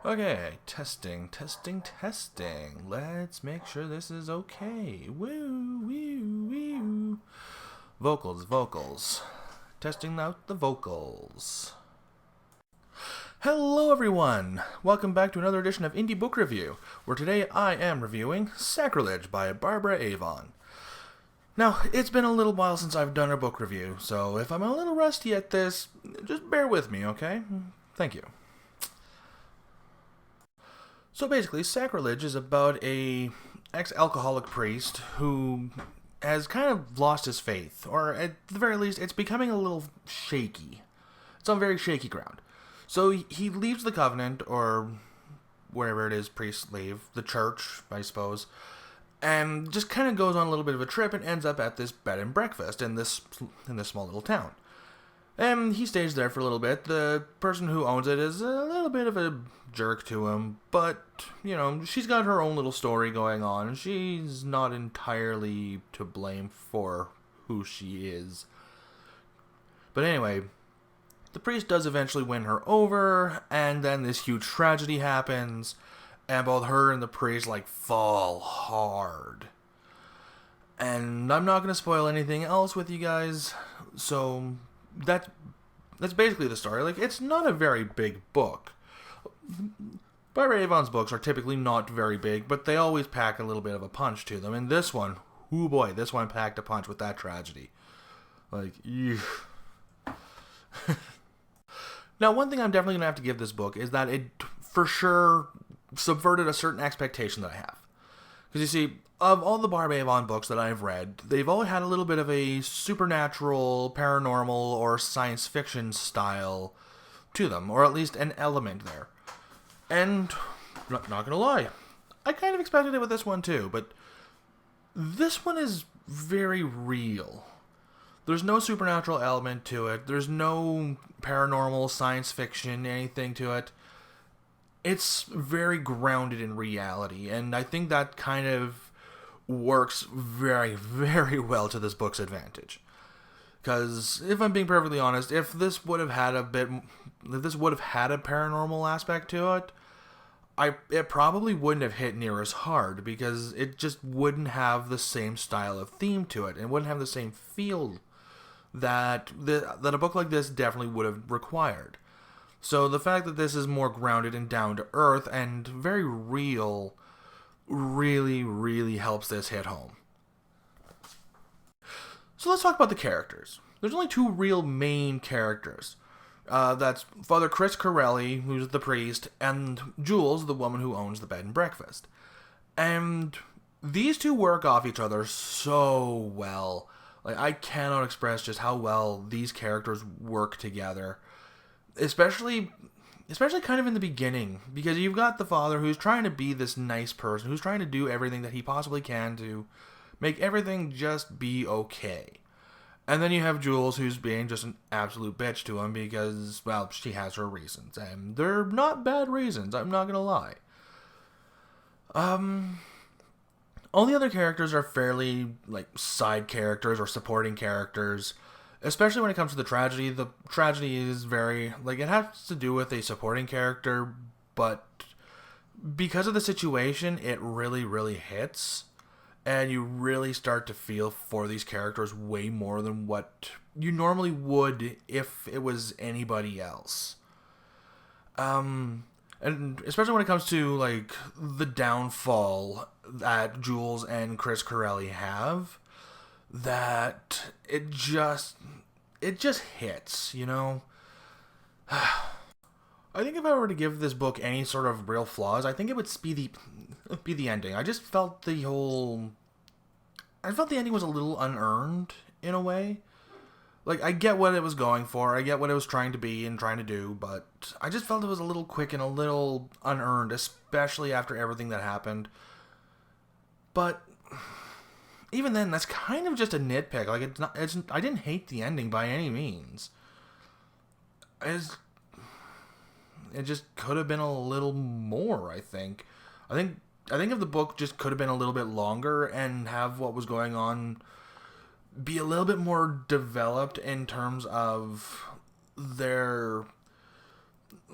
Okay, testing, testing, testing. Let's make sure this is okay. Woo, woo, woo. Vocals, vocals. Testing out the vocals. Hello everyone! Welcome back to another edition of Indie Book Review, where today I am reviewing Sacrilege by Barbara Avon. Now, it's been a little while since I've done a book review, so if I'm a little rusty at this, just bear with me, okay? Thank you. So basically, Sacrilege is about a ex-alcoholic priest who has kind of lost his faith, or at the very least, it's becoming a little shaky. It's on very shaky ground. So he leaves the Covenant, or wherever it is priests leave, the church, I suppose, and just kind of goes on a little bit of a trip and ends up at this bed and breakfast in this small little town. And he stays there for a little bit. The person who owns it is a little bit of a jerk to him, but, you know, she's got her own little story going on. She's not entirely to blame for who she is. But anyway, the priest does eventually win her over, and then this huge tragedy happens, and both her and the priest, fall hard. And I'm not going to spoil anything else with you guys, so that's basically the story. It's not a very big book. Barbara Avon's books are typically not very big, but they always pack a little bit of a punch to them. And this one, oh boy, this one packed a punch with that tragedy. Now, one thing I'm definitely going to have to give this book is that it, for sure, subverted a certain expectation that I have. Because you see, of all the Barbara Avon books that I've read, they've all had a little bit of a supernatural, paranormal, or science fiction style to them, or at least an element there. And, not gonna lie, I kind of expected it with this one too, but this one is very real. There's no supernatural element to it. There's no paranormal, science fiction, anything to it. It's very grounded in reality, and I think that kind of works very, very well to this book's advantage. Because, if I'm being perfectly honest, if this would have had a paranormal aspect to it, it probably wouldn't have hit near as hard, because it just wouldn't have the same style of theme to it, and wouldn't have the same feel that a book like this definitely would have required. So the fact that this is more grounded and down to earth and very real really, really helps this hit home. So let's talk about the characters. There's only two real main characters. That's Father Chris Corelli, who's the priest, and Jules, the woman who owns the bed and breakfast. And these two work off each other so well. I cannot express just how well these characters work together. Especially kind of in the beginning, because you've got the father who's trying to be this nice person, who's trying to do everything that he possibly can to make everything just be okay. And then you have Jules, who's being just an absolute bitch to him because, well, she has her reasons. And they're not bad reasons, I'm not gonna lie. All the other characters are fairly, side characters or supporting characters. Especially when it comes to the tragedy. The tragedy is very, it has to do with a supporting character, but because of the situation, it really, really hits. And you really start to feel for these characters way more than what you normally would if it was anybody else. And especially when it comes to, the downfall that Jules and Chris Corelli have, that it just hits, you know? I think if I were to give this book any sort of real flaws, I think it would be the ending. I just felt the ending was a little unearned, in a way. I get what it was going for, I get what it was trying to be and trying to do, but I just felt it was a little quick and a little unearned, especially after everything that happened. But even then, that's kind of just a nitpick. I didn't hate the ending by any means. It just could have been a little more, I think. I think if the book just could have been a little bit longer and have what was going on be a little bit more developed in terms of their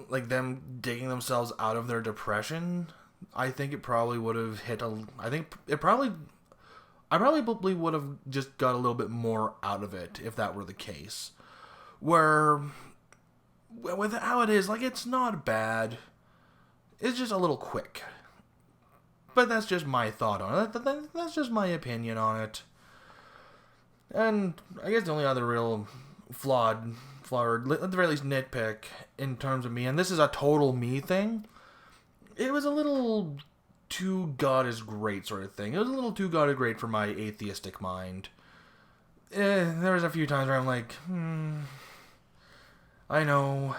like them digging themselves out of their depression, I think it probably would have hit I probably would have just got a little bit more out of it if that were the case. Where, with how it is, like, it's not bad. It's just a little quick. But that's just my thought on it. That's just my opinion on it. And I guess the only other real flawed, or at the very least nitpick in terms of me, and this is a total me thing, it was a little too God is great sort of thing. It was a little too God is great for my atheistic mind. There was a few times where I'm like, I know.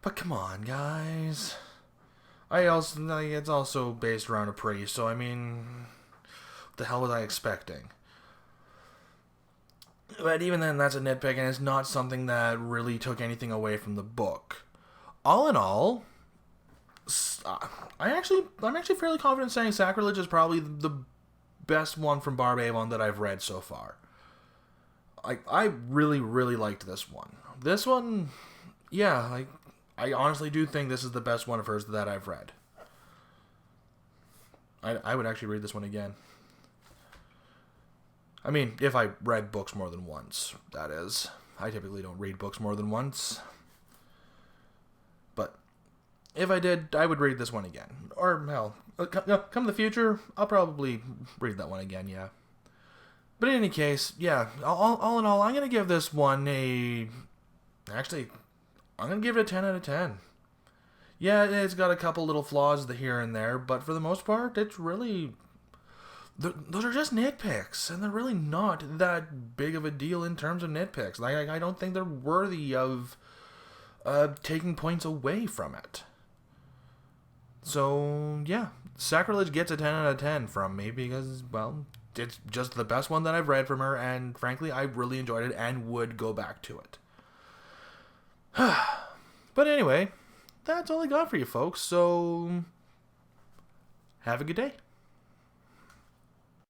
But come on, guys. It's also based around a priest, so I mean, what the hell was I expecting? But even then, that's a nitpick, and it's not something that really took anything away from the book. All in all, I'm actually fairly confident saying Sacrilege is probably the best one from Barb Avon that I've read so far. I really, really liked this one. This one, yeah, I honestly do think this is the best one of hers that I've read. I would actually read this one again. I mean, if I read books more than once, that is. I typically don't read books more than once. But if I did, I would read this one again. Or, hell, come the future, I'll probably read that one again, yeah. But in any case, yeah, all in all, I'm going to give this one Actually, I'm going to give it a 10 out of 10. Yeah, it's got a couple little flaws here and there, but for the most part, it's really... Those are just nitpicks, and they're really not that big of a deal in terms of nitpicks. I don't think they're worthy of taking points away from it. So, yeah, Sacrilege gets a 10 out of 10 from me because, well, it's just the best one that I've read from her, and frankly, I really enjoyed it and would go back to it. But anyway, that's all I got for you folks, so have a good day.